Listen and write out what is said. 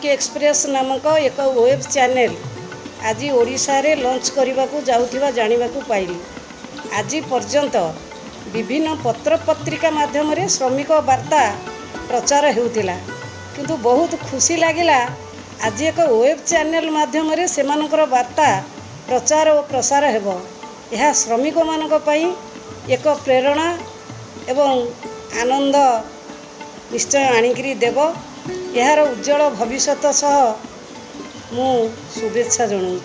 Express नामक एक web channel आज ओडिशा रे लॉन्च करने को जाउथिबा जानिबा को पाइली। आज पर्यंत विभिन्न पत्र पत्रिका माध्यम रे श्रमिक वार्ता प्रचार हेउतिला, किंतु बहुत खुशी लागिला आज एक वेब चैनल माध्यम रे सेमानकर वार्ता प्रचार और प्रसार हेबो। यह श्रमिक मानक पई एक प्रेरणा एवं आनंद निश्चय आनिकरी देव। यार उज्जवल भविष्य सह मु शुभेच्छा जनाऊँ।